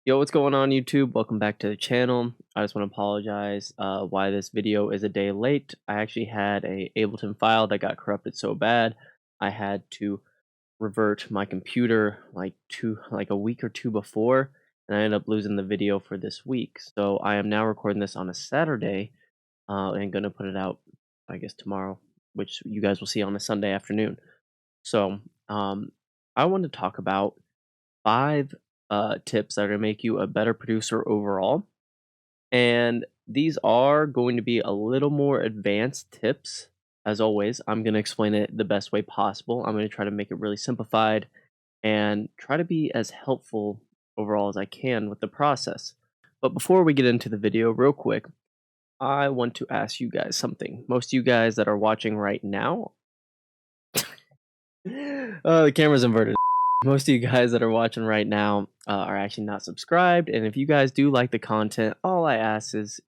Yo, what's going on YouTube? Welcome back to the channel. I just want to apologize why this video is a day late. I actually had a Ableton file that got corrupted so bad I had to revert my computer like a week or two before, and I ended up losing the video for this week. So I am now recording this on a Saturday and gonna put it out I guess tomorrow, which you guys will see on a Sunday afternoon. So I want to talk about 5 tips that are going to make you a better producer overall. And these are going to be a little more advanced tips. As always, I'm going to explain it the best way possible. I'm going to try to make it really simplified and try to be as helpful overall as I can with the process. But before we get into the video, real quick, I want to ask you guys something. Most of you guys that are watching right now, the camera's inverted. Most of you guys that are watching right now are actually not subscribed, and if you guys do like the content, all I ask is,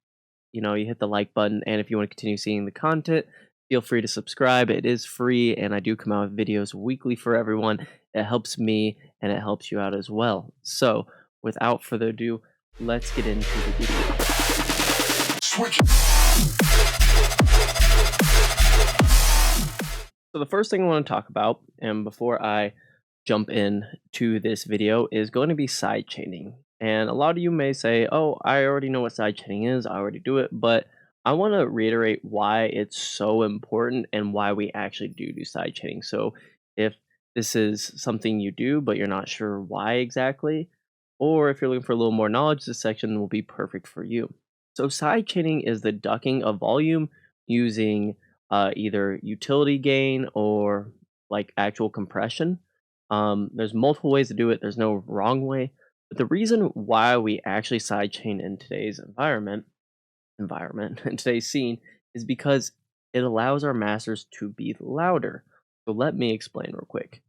you hit the like button, and if you want to continue seeing the content, feel free to subscribe. It is free, and I do come out with videos weekly for everyone. It helps me, and it helps you out as well. So, without further ado, let's get into the video. So the first thing I want to talk about, and before I jump in to this video, is going to be sidechaining. And a lot of you may say, oh, I already know what sidechaining is, I already do it, but I want to reiterate why it's so important and why we actually do sidechaining. So if this is something you do, but you're not sure why exactly, or if you're looking for a little more knowledge, this section will be perfect for you. So sidechaining is the ducking of volume using either utility gain or like actual compression. There's multiple ways to do it. There's no wrong way. But the reason why we actually sidechain in today's environment in today's scene is because it allows our masters to be louder. So let me explain real quick.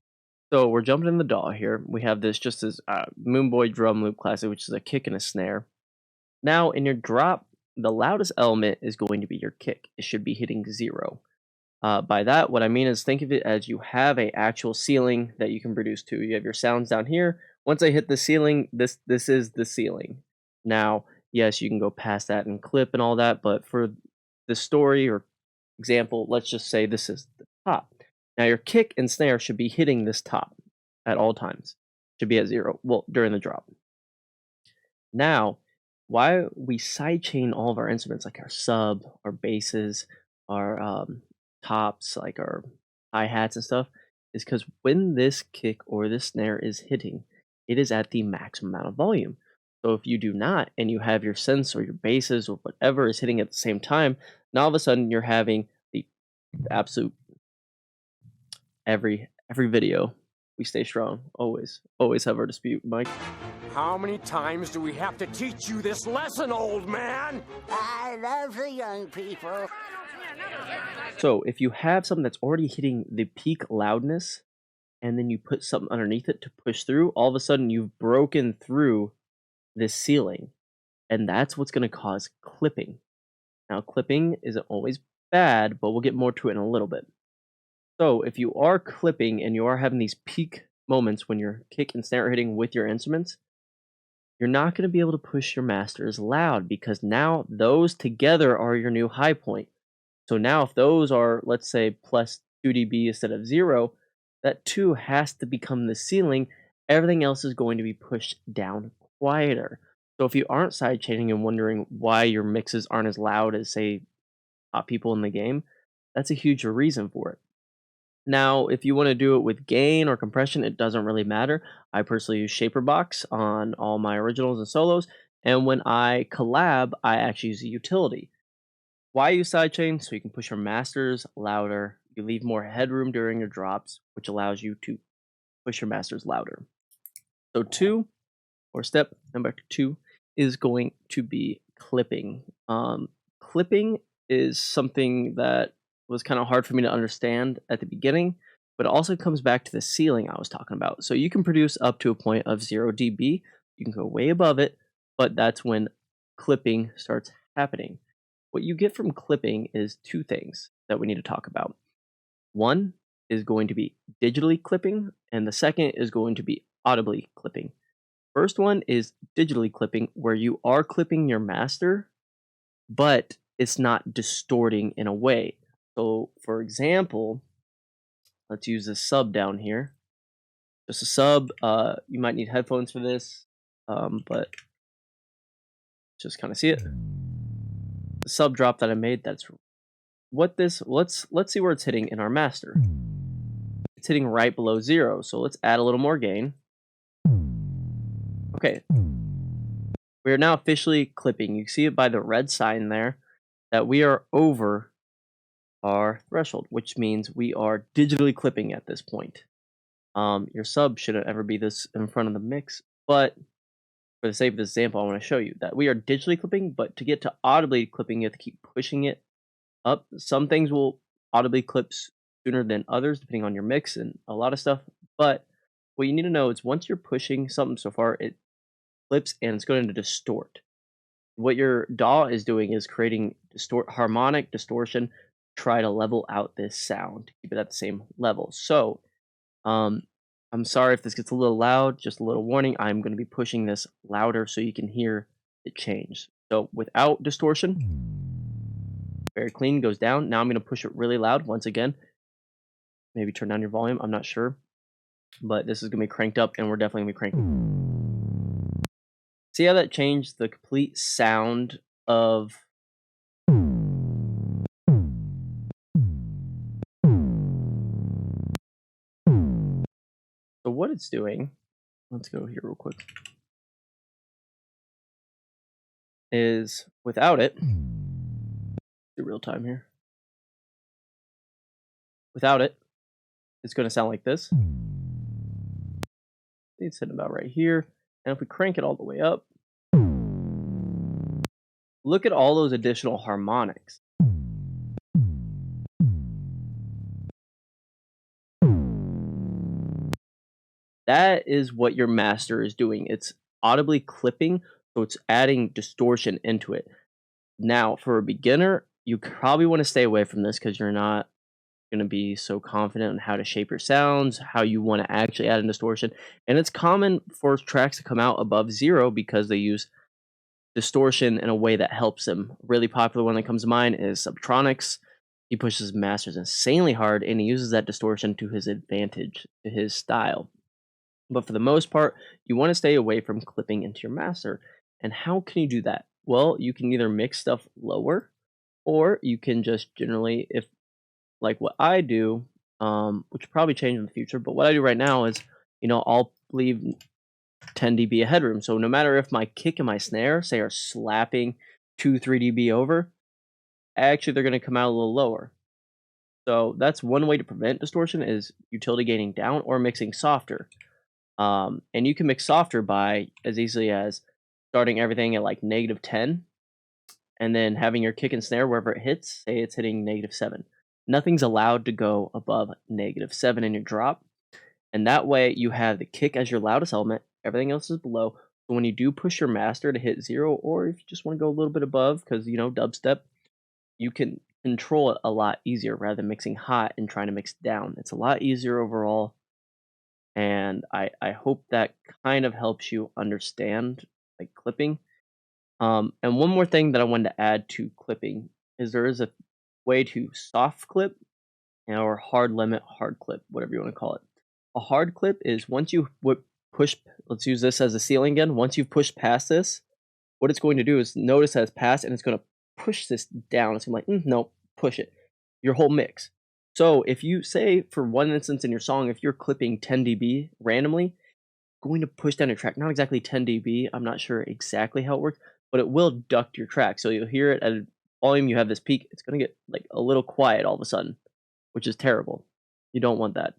So we're jumping in the DAW here. We have this just as Moonboy drum loop classic, which is a kick and a snare. Now in your drop, the loudest element is going to be your kick. It should be hitting 0. By that, what I mean is think of it as you have a actual ceiling that you can produce to. You have your sounds down here. Once I hit the ceiling, this is the ceiling. Now, yes, you can go past that and clip and all that, but for the story or example, let's just say this is the top. Now your kick and snare should be hitting this top at all times. Should be at 0. Well, during the drop. Now, why we sidechain all of our instruments, like our sub, our basses, our tops, like our hi-hats and stuff, is because when this kick or this snare is hitting, it is at the maximum amount of volume. So if you do not, and you have your synths or your basses or whatever is hitting at the same time, now all of a sudden you're having the absolute every video. We stay strong, always have our dispute, Mike. How many times do we have to teach you this lesson, old man? I love the young people. So if you have something that's already hitting the peak loudness, and then you put something underneath it to push through, all of a sudden you've broken through this ceiling. And that's what's going to cause clipping. Now, clipping isn't always bad, but we'll get more to it in a little bit. So if you are clipping and you are having these peak moments when your kick and snare are hitting with your instruments, you're not going to be able to push your masters loud because now those together are your new high point. So now if those are, let's say, plus 2 dB instead of 0, that 2 has to become the ceiling. Everything else is going to be pushed down quieter. So if you aren't sidechaining and wondering why your mixes aren't as loud as, say, top people in the game, that's a huge reason for it. Now, if you want to do it with gain or compression, it doesn't really matter. I personally use Shaperbox on all my originals and solos, and when I collab, I actually use a utility. Why use sidechain? So you can push your masters louder. You leave more headroom during your drops, which allows you to push your masters louder. So step number 2 is going to be clipping. Clipping is something that was kind of hard for me to understand at the beginning, but it also comes back to the ceiling I was talking about. So you can produce up to a point of 0 dB. You can go way above it, but that's when clipping starts happening. What you get from clipping is 2 things that we need to talk about. One is going to be digitally clipping, and the second is going to be audibly clipping. First one is digitally clipping, where you are clipping your master, but it's not distorting in a way. So, for example, let's use a sub down here. Just a sub. You might need headphones for this, but just kind of see it. The sub drop that I made. That's what this. Let's see where it's hitting in our master. It's hitting right below 0. So let's add a little more gain. Okay. We are now officially clipping. You see it by the red sign there that we are over our threshold, which means we are digitally clipping at this point. Your sub shouldn't ever be this in front of the mix, but for the sake of this example, I want to show you that we are digitally clipping, but to get to audibly clipping, you have to keep pushing it up. Some things will audibly clip sooner than others, depending on your mix and a lot of stuff. But what you need to know is once you're pushing something so far, it clips and it's going to distort. What your DAW is doing is creating harmonic distortion, try to level out this sound, keep it at the same level. So, I'm sorry if this gets a little loud, just a little warning. I'm going to be pushing this louder so you can hear it change. So without distortion, very clean, goes down. Now I'm going to push it really loud once again. Maybe turn down your volume, I'm not sure. But this is going to be cranked up, and we're definitely going to be cranking. See how that changed the complete sound of... So what it's doing, let's go here real quick, is without it, do real time here. Without it, it's going to sound like this. It's sitting about right here. And if we crank it all the way up, look at all those additional harmonics. That is what your master is doing. It's audibly clipping, so it's adding distortion into it. Now, for a beginner, you probably want to stay away from this because you're not going to be so confident in how to shape your sounds, how you want to actually add in distortion. And it's common for tracks to come out above 0 because they use distortion in a way that helps them. A really popular one that comes to mind is Subtronics. He pushes masters insanely hard and he uses that distortion to his advantage, to his style. But for the most part, you want to stay away from clipping into your master. And how can you do that? Well, you can either mix stuff lower, or you can just generally, if like what I do, which will probably change in the future, but what I do right now is, I'll leave 10 dB of headroom. So no matter if my kick and my snare, say, are slapping 2-3 dB over, actually they're going to come out a little lower. So that's one way to prevent distortion, is utility gaining down or mixing softer. And you can mix softer by as easily as starting everything at like -10 and then having your kick and snare wherever it hits, say it's hitting -7. Nothing's allowed to go above -7 in your drop. And that way you have the kick as your loudest element, everything else is below. So when you do push your master to hit 0, or if you just want to go a little bit above because, dubstep, you can control it a lot easier rather than mixing hot and trying to mix down. It's a lot easier overall. And I hope that kind of helps you understand like clipping. And one more thing that I wanted to add to clipping is there is a way to soft clip or hard limit, hard clip, whatever you want to call it. A hard clip is once you push, let's use this as a ceiling again. Once you've pushed past this, what it's going to do is notice that it's passed and it's going to push this down. It's going to be like, no, push it. Your whole mix. So if you say, for one instance in your song, if you're clipping 10 dB randomly, going to push down your track. Not exactly 10 dB. I'm not sure exactly how it works, but it will duct your track. So you'll hear it at a volume, you have this peak. It's going to get like a little quiet all of a sudden, which is terrible. You don't want that.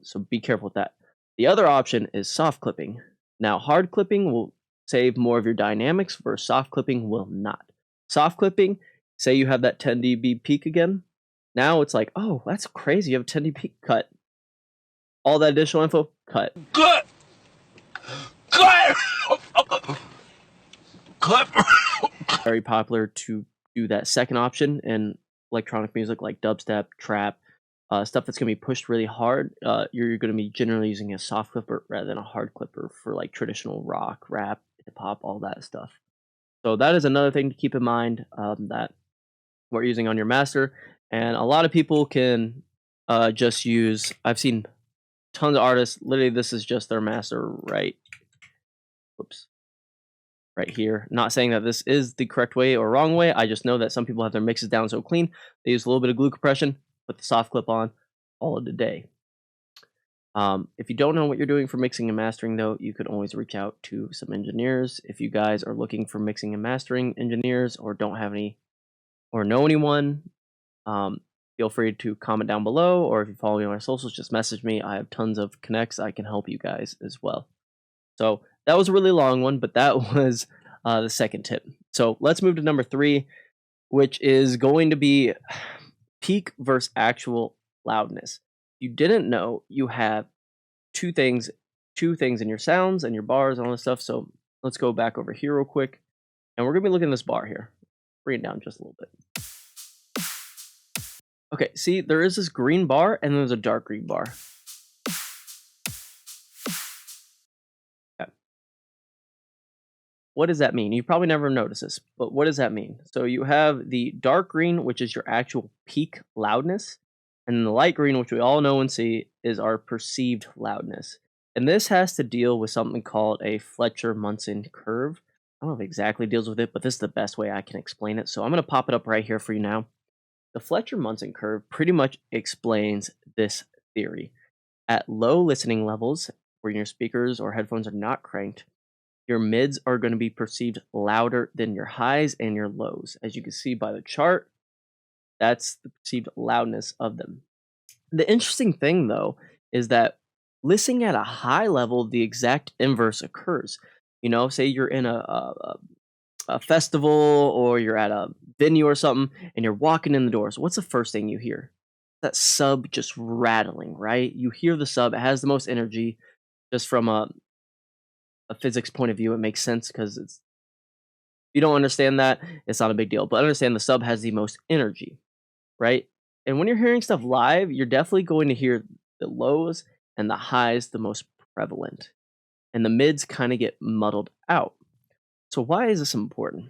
So be careful with that. The other option is soft clipping. Now, hard clipping will save more of your dynamics, where soft clipping will not. Soft clipping, say you have that 10 dB peak again. Now it's like, oh, that's crazy. You have a 10 dB cut. All that additional info, cut. Cut! Very popular to do that second option in electronic music like dubstep, trap, stuff that's gonna be pushed really hard, you're gonna be generally using a soft clipper rather than a hard clipper for like traditional rock, rap, hip hop, all that stuff. So that is another thing to keep in mind, that we're using on your master. And a lot of people can just use. I've seen tons of artists. Literally, this is just their master right. Whoops. Right here. Not saying that this is the correct way or wrong way. I just know that some people have their mixes down so clean. They use a little bit of glue compression, put the soft clip on, all of the day. If you don't know what you're doing for mixing and mastering, though, you could always reach out to some engineers. If you guys are looking for mixing and mastering engineers or don't have any or know anyone, um, feel free to comment down below. Or if you follow me on our socials, just message me. I have tons of connects. I can help you guys as well. So that was a really long one, but that was the second tip. So let's move to number 3, which is going to be peak versus actual loudness. You didn't know you have two things in your sounds and your bars and all this stuff. So let's go back over here real quick. And we're gonna be looking at this bar here. Bring it down just a little bit. Okay, see, there is this green bar and there's a dark green bar. Okay. What does that mean? You probably never noticed this, but what does that mean? So you have the dark green, which is your actual peak loudness, and then the light green, which we all know and see, is our perceived loudness. And this has to deal with something called a Fletcher Munson curve. I don't know if it exactly deals with it, but this is the best way I can explain it. So I'm going to pop it up right here for you now. The Fletcher Munson curve pretty much explains this theory. At low listening levels, where your speakers or headphones are not cranked, your mids are going to be perceived louder than your highs and your lows. As you can see by the chart, that's the perceived loudness of them. The interesting thing, though, is that listening at a high level, the exact inverse occurs. You know, say you're in a festival or you're at a venue or something and you're walking in the doors. What's the first thing you hear? That sub just rattling, right? You hear the sub, it has the most energy. Just from a physics point of view, it makes sense because it's, if you don't understand that, it's not a big deal. But understand the sub has the most energy, right? And when you're hearing stuff live, you're definitely going to hear the lows and the highs the most prevalent. And the mids kind of get muddled out. So why is this important?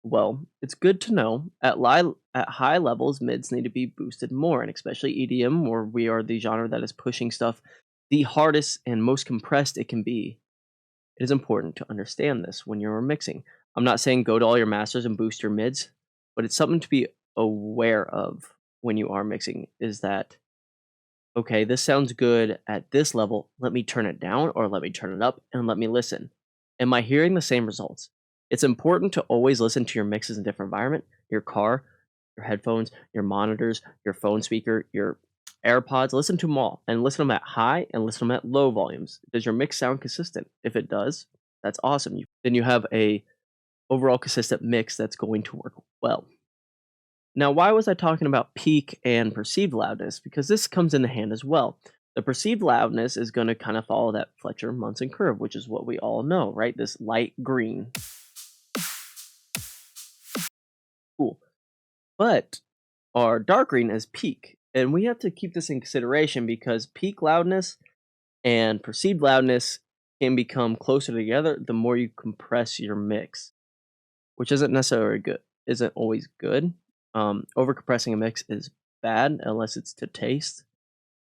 Well, it's good to know at high levels, mids need to be boosted more, and especially EDM, where we are the genre that is pushing stuff the hardest and most compressed it can be. It is important to understand this when you're mixing. I'm not saying go to all your masters and boost your mids, but it's something to be aware of when you are mixing, is that, okay, this sounds good at this level. Let me turn it down or let me turn it up and let me listen. Am I hearing the same results? It's important to always listen to your mixes in different environment, your car, your headphones, your monitors, your phone speaker, your AirPods. Listen to them all and listen to them at high and listen to them at low volumes. Does your mix sound consistent? If it does, that's awesome. Then you have a overall consistent mix that's going to work well. Now, why was I talking about peak and perceived loudness? Because this comes into hand as well. The perceived loudness is going to kind of follow that Fletcher Munson curve, which is what we all know, right? This light green. Cool. But our dark green is peak. And we have to keep this in consideration because peak loudness and perceived loudness can become closer together the more you compress your mix, which isn't necessarily good, isn't always good. Over compressing a mix is bad unless it's to taste.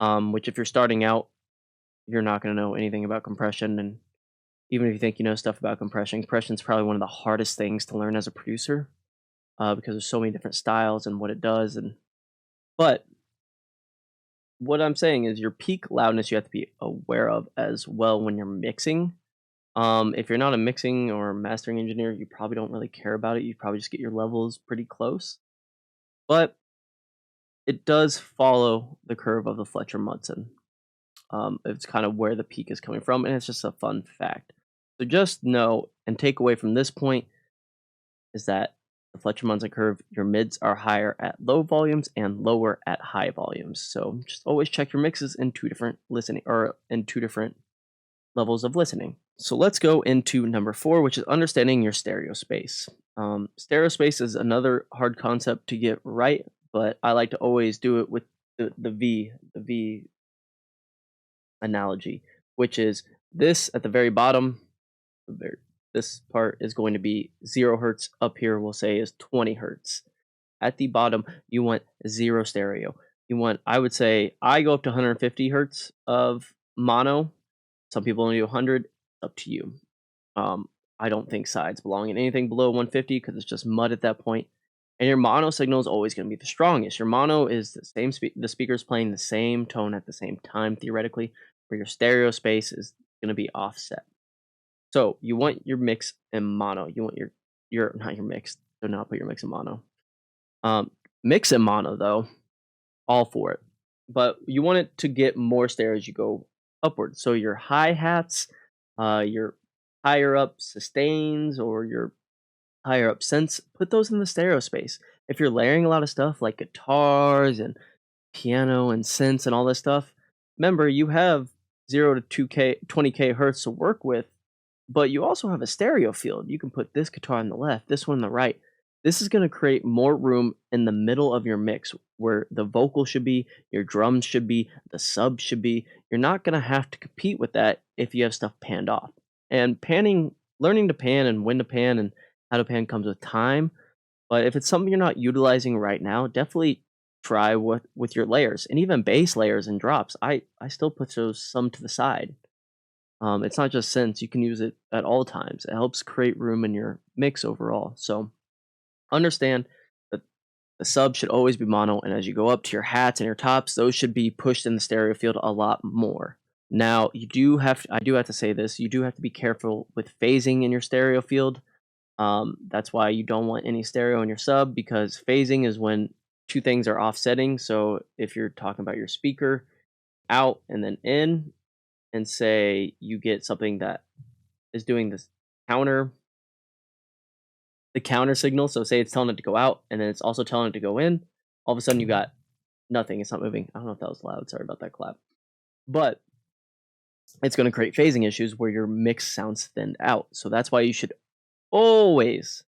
Which if you're starting out, you're not going to know anything about compression. And even if you think you know stuff about compression is probably one of the hardest things to learn as a producer, because there's so many different styles and what it does. But what I'm saying is your peak loudness you have to be aware of as well when you're mixing. If you're not a mixing or mastering engineer, you probably don't really care about it. You probably just get your levels pretty close. But it does follow the curve of the Fletcher Munson. It's kind of where the peak is coming from, and it's just a fun fact. So just know and take away from this point is that the Fletcher Munson curve, your mids are higher at low volumes and lower at high volumes. So just always check your mixes in two different levels of listening. So let's go into number 4, which is understanding your stereo space. Stereo space is another hard concept to get right, but I like to always do it with the V analogy, which is this at the very bottom. the ver- This part is going to be 0 hertz. Up here, we'll say is 20 hertz. At the bottom, you want zero stereo. You want, I would say, I go up to 150 hertz of mono. Some people only do 100. Up to you. Um, I don't think sides belong in anything below 150 because it's just mud at that point. And your mono signal is always going to be the strongest. Your mono is the same. The speaker's playing the same tone at the same time theoretically, where your stereo space is going to be offset. So you want your mix in mono. You want your not your mix. Do not put your mix in mono. Um, Mix in mono though, all for it. But you want it to get more stereo as you go upward. So your hi hats, your higher up sustains, or your higher up synths, put those in the stereo space. If you're layering a lot of stuff like guitars and piano and synths and all this stuff, remember you have 0 to 20k hertz to work with, but you also have a stereo field. You can put this guitar on the left, this one on the right. This is going to create more room in the middle of your mix where the vocal should be, your drums should be, the sub should be. You're not going to have to compete with that if you have stuff panned off. And panning, learning to pan and when to pan and how to pan comes with time. But if it's something you're not utilizing right now, definitely try with your layers and even bass layers and drops. I still put those some to the side. It's not just synths; you can use it at all times. It helps create room in your mix overall. So understand that the sub should always be mono, and as you go up to your hats and your tops, those should be pushed in the stereo field a lot more. Now, I do have to say this, you do have to be careful with phasing in your stereo field. That's why you don't want any stereo in your sub, because phasing is when two things are offsetting. So if you're talking about your speaker out and then in, and say you get something that is doing this counter the counter signal. So say it's telling it to go out and then it's also telling it to go in. All of a sudden you got nothing. It's not moving. I don't know if that was loud. Sorry about that clap. But it's going to create phasing issues where your mix sounds thinned out. So that's why you should always,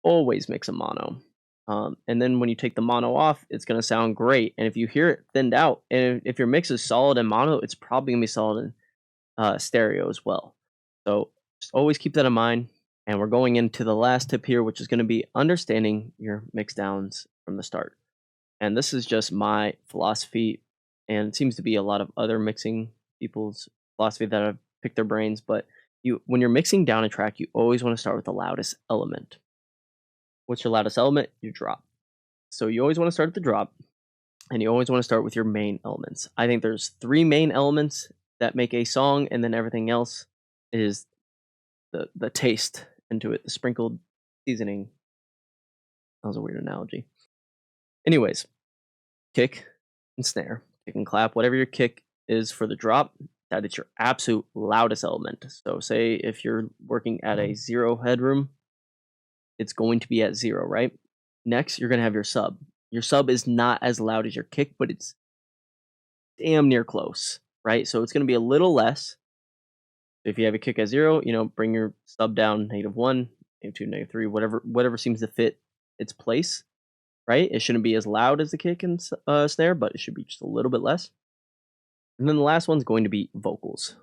always mix a mono. And then when you take the mono off, it's going to sound great. And if you hear it thinned out, and if your mix is solid in mono, it's probably going to be solid in stereo as well. So just always keep that in mind. And we're going into the last tip here, which is going to be understanding your mix downs from the start. And this is just my philosophy, and it seems to be a lot of other mixing people's philosophy that I've picked their brains. But when you're mixing down a track, you always want to start with the loudest element. What's your loudest element? Your drop. So you always want to start at the drop, and you always want to start with your main elements. I think there's 3 main elements that make a song, and then everything else is the taste into it, the sprinkled seasoning. That was a weird analogy. Anyways, kick and snare, kick and clap, whatever your kick is for the drop, that is your absolute loudest element. So say if you're working at a 0 headroom, it's going to be at 0, right? Next, you're going to have your sub. Your sub is not as loud as your kick, but it's damn near close, right? So it's going to be a little less. If you have a kick at 0, bring your sub down -1, -2, -3, whatever seems to fit its place, right? It shouldn't be as loud as the kick and snare, but it should be just a little bit less. And then the last one's going to be vocals.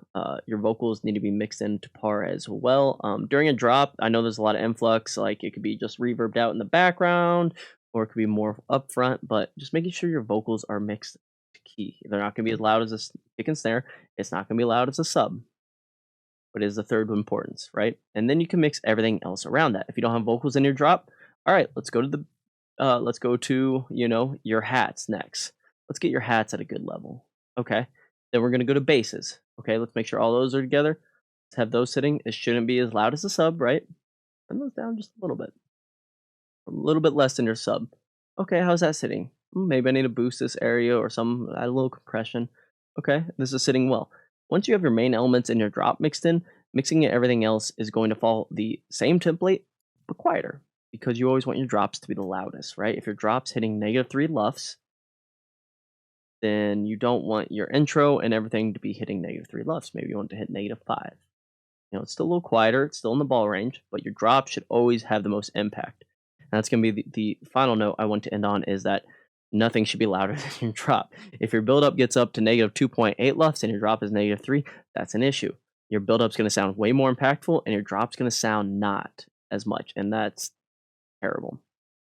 Your vocals need to be mixed into par as well. During a drop, I know there's a lot of influx, like it could be just reverbed out in the background, or it could be more upfront, but just making sure your vocals are mixed to key. They're not going to be as loud as a kick and snare. It's not going to be loud as a sub, but is the third importance, right? And then you can mix everything else around that. If you don't have vocals in your drop, all right, let's go to your hats next. Let's get your hats at a good level. Okay. Then we're gonna go to basses. Okay, let's make sure all those are together. Let's have those sitting. It shouldn't be as loud as the sub, right? Turn those down just a little bit less than your sub. Okay, how's that sitting? Maybe I need to boost this area or some add a little compression. Okay, this is sitting well. Once you have your main elements in your drop mixed in, mixing everything else is going to follow the same template, but quieter, because you always want your drops to be the loudest, right? If your drop's hitting -3 LUFS, then you don't want your intro and everything to be hitting -3 LUFS. Maybe you want to hit -5. It's still a little quieter, it's still in the ball range, but your drop should always have the most impact. And that's going to be the final note I want to end on, is that nothing should be louder than your drop. If your buildup gets up to negative 2.8 LUFs and your drop is negative 3, that's an issue. Your buildup's going to sound way more impactful and your drop's going to sound not as much, and that's terrible.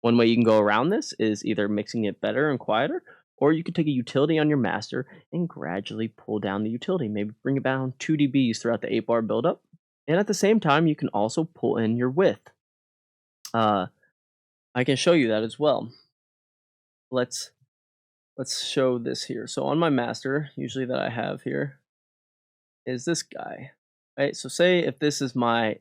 One way you can go around this is either mixing it better and quieter, or you could take a utility on your master and gradually pull down the utility. Maybe bring it down 2 dBs throughout the 8-bar buildup. And at the same time, you can also pull in your width. I can show you that as well. Let's show this here. So on my master, usually that I have here, is this guy. Right? So say if this is my,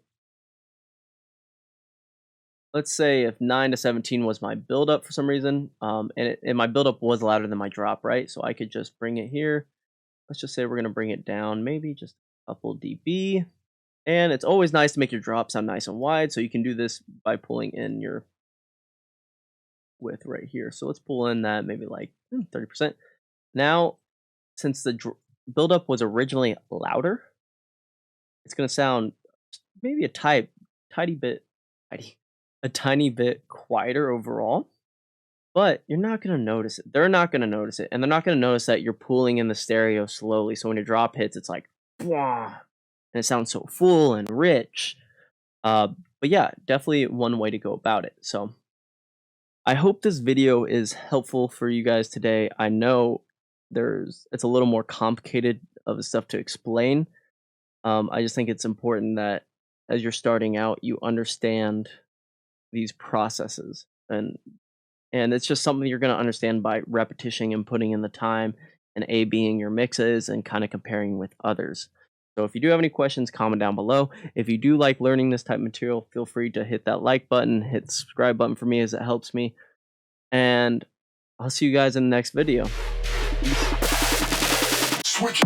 let's say if 9 to 17 was my buildup for some reason, and my buildup was louder than my drop, right? So I could just bring it here. Let's just say we're going to bring it down maybe just a couple dB. And it's always nice to make your drop sound nice and wide, so you can do this by pulling in your width right here. So let's pull in that maybe like 30%. Now, since the buildup was originally louder, it's going to sound maybe a tiny bit quieter overall, but you're not going to notice it. They're not going to notice it, and they're not going to notice that you're pulling in the stereo slowly. So when your drop hits, it's like, wah, and it sounds so full and rich. But yeah, definitely one way to go about it. So I hope this video is helpful for you guys today. I know it's a little more complicated of stuff to explain. I just think it's important that as you're starting out, you understand these processes, and it's just something you're going to understand by repetition and putting in the time and A/Bing your mixes and kind of comparing with others. So if you do have any questions, comment down below. If you do like learning this type of material, feel free to hit that like button, hit the subscribe button for me as it helps me. And I'll see you guys in the next video. Switch.